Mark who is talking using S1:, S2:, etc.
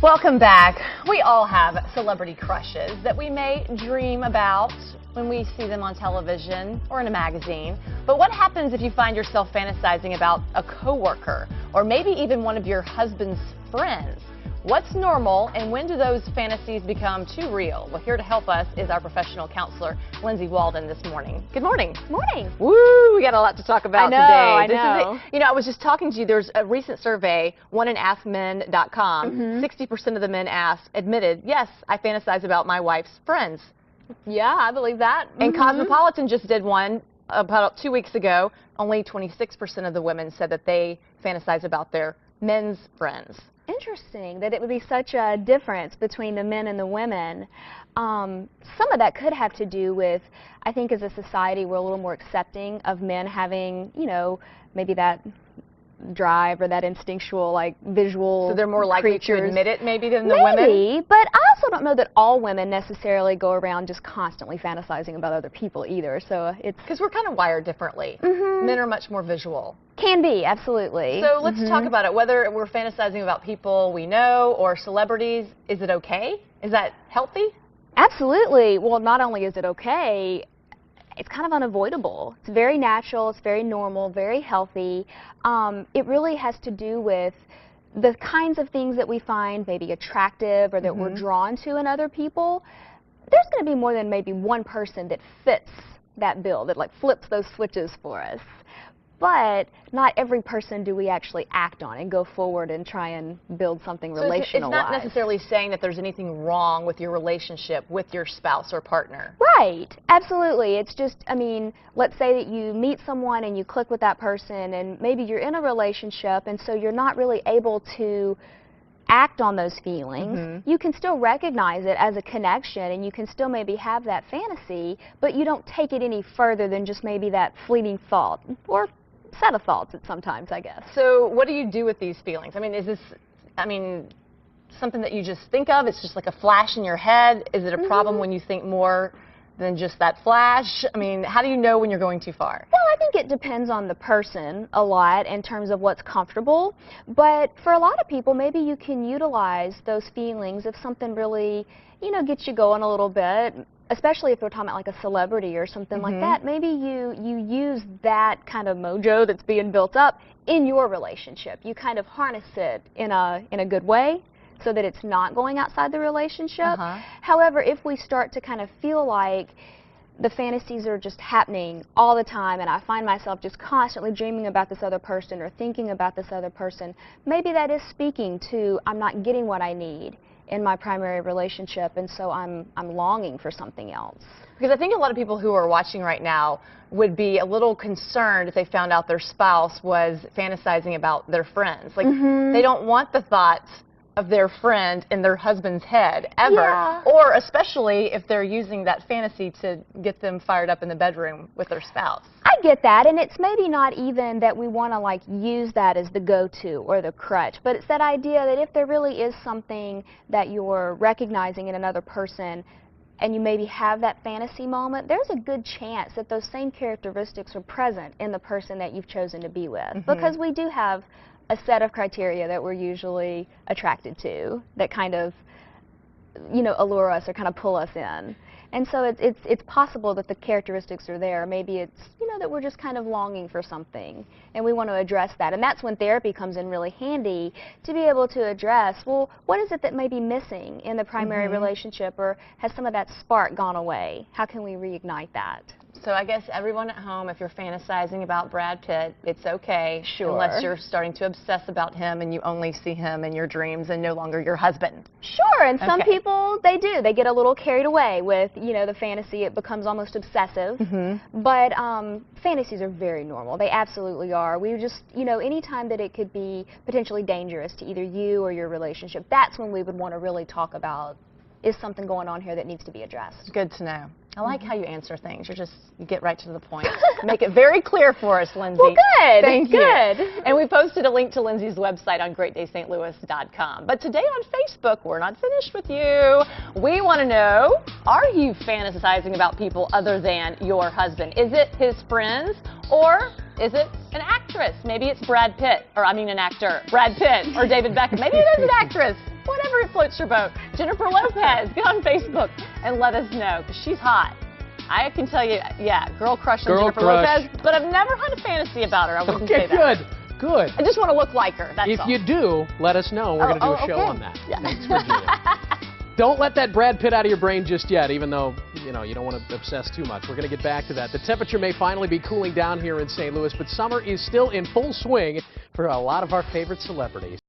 S1: Welcome back. We all have celebrity crushes that we may dream about when we see them on television or in a magazine. But what happens if you find yourself fantasizing about a coworker or maybe even one of your husband's friends? What's normal, and when do those fantasies become too real? Well, here to help us is our professional counselor, Lindsay Walden, this morning. Good morning.
S2: Morning.
S1: Woo, we got a lot to talk about today.
S2: I know.
S1: You know, I was just talking to you. There's a recent survey, one in AskMen.com. 60% of the men admitted, yes, I fantasize about my wife's friends.
S2: Yeah, I believe that.
S1: And Cosmopolitan just did one about 2 weeks ago. Only 26% of the women said that they fantasize about their men's friends.
S2: Interesting that it would be such a difference between the men and the women. Some of that could have to do with, I think as a society we're a little more accepting of men having, you know, maybe that drive or that instinctual, like, visual.
S1: So they're more likely to admit it maybe than the women?
S2: Maybe, but I also don't know that all women necessarily go around just constantly fantasizing about other people either. So it's...
S1: Because we're kind of wired differently. Men are much more visual.
S2: Can be, absolutely.
S1: So let's talk about it. Whether we're fantasizing about people we know or celebrities, is it okay? Is that healthy?
S2: Absolutely. Well, not only is it okay, it's kind of unavoidable. It's very natural, it's very normal, very healthy. It really has to do with the kinds of things that we find maybe attractive or that we're drawn to in other people. There's going to be more than maybe one person that fits that bill, that like flips those switches for us. But not every person do we actually act on and go forward and try and build something relational.
S1: It's not necessarily saying that there's anything wrong with your relationship with your spouse or partner.
S2: Right, absolutely. It's just, I mean, let's say that you meet someone and you click with that person and maybe you're in a relationship and so you're not really able to act on those feelings. You can still recognize it as a connection and you can still maybe have that fantasy, but you don't take it any further than just maybe that fleeting thought or set of thoughts sometimes, I guess.
S1: So what do you do with these feelings? I mean, is this, something that you just think of? It's just like a flash in your head? Is it a problem when you think more than just that flash? I mean, how do you know when you're going too far?
S2: Well, I think it depends on the person a lot in terms of what's comfortable. But for a lot of people, maybe you can utilize those feelings if something really, you know, gets you going a little bit. Especially if we're talking about like a celebrity or something like that, maybe you use that kind of mojo that's being built up in your relationship. You kind of harness it in a good way so that it's not going outside the relationship. However, if we start to kind of feel like the fantasies are just happening all the time and I find myself just constantly dreaming about this other person or thinking about this other person, maybe that is speaking to I'm not getting what I need in my primary relationship, and so I'm longing for something else.
S1: Because I think a lot of people who are watching right now would be a little concerned if they found out their spouse was fantasizing about their friends. Like, they don't want the thoughts of their friend in their husband's head, ever. Or especially if they're using that fantasy to get them fired up in the bedroom with their spouse.
S2: I get that, and it's maybe not even that we want to like use that as the go-to or the crutch, but it's that idea that if there really is something that you're recognizing in another person and you maybe have that fantasy moment, there's a good chance that those same characteristics are present in the person that you've chosen to be with. Because we do have a set of criteria that we're usually attracted to that kind of, you know, allure us or kind of pull us in. And so it's possible that the characteristics are there. Maybe it's, you know, that we're just kind of longing for something and we want to address that. And that's when therapy comes in really handy to be able to address, well, what is it that may be missing in the primary relationship, or has some of that spark gone away? How can we reignite that?
S1: So I guess everyone at home, if you're fantasizing about Brad Pitt, it's okay.
S2: Sure.
S1: Unless you're starting to obsess about him and you only see him in your dreams and no longer your husband.
S2: Sure, and some people, they do. They get a little carried away with, you know, the fantasy. It becomes almost obsessive. But fantasies are very normal. They absolutely are. We just, you know, anytime that it could be potentially dangerous to either you or your relationship, that's when we would want to really talk about, is something going on here that needs to be addressed?
S1: Good to know. I like how you answer things. You get right to the point. Make it very clear for us, Lindsay.
S2: Well, good.
S1: Thank you.
S2: Good.
S1: And we posted a link to Lindsay's website on greatdaystlouis.com. But today on Facebook, we're not finished with you. We want to know, are you fantasizing about people other than your husband? Is it his friends, or is it an actress? Maybe it's Brad Pitt, or I mean an actor, Brad Pitt or David Beckham. Maybe it is an actress. Whatever floats your boat. Jennifer Lopez, get on Facebook and let us know, because she's hot. I can tell you, yeah, girl crush on Jennifer Lopez, but I've never had a fantasy about her. I wouldn't say that.
S3: Good.
S1: I just want to look like her, that's all.
S3: If you do, let us know. We're going to do a show on that.
S1: Yeah.
S3: Thanks, Virginia. Don't let that Brad Pitt out of your brain just yet, even though, you don't want to obsess too much. We're going to get back to that. The temperature may finally be cooling down here in St. Louis, but summer is still in full swing for a lot of our favorite celebrities.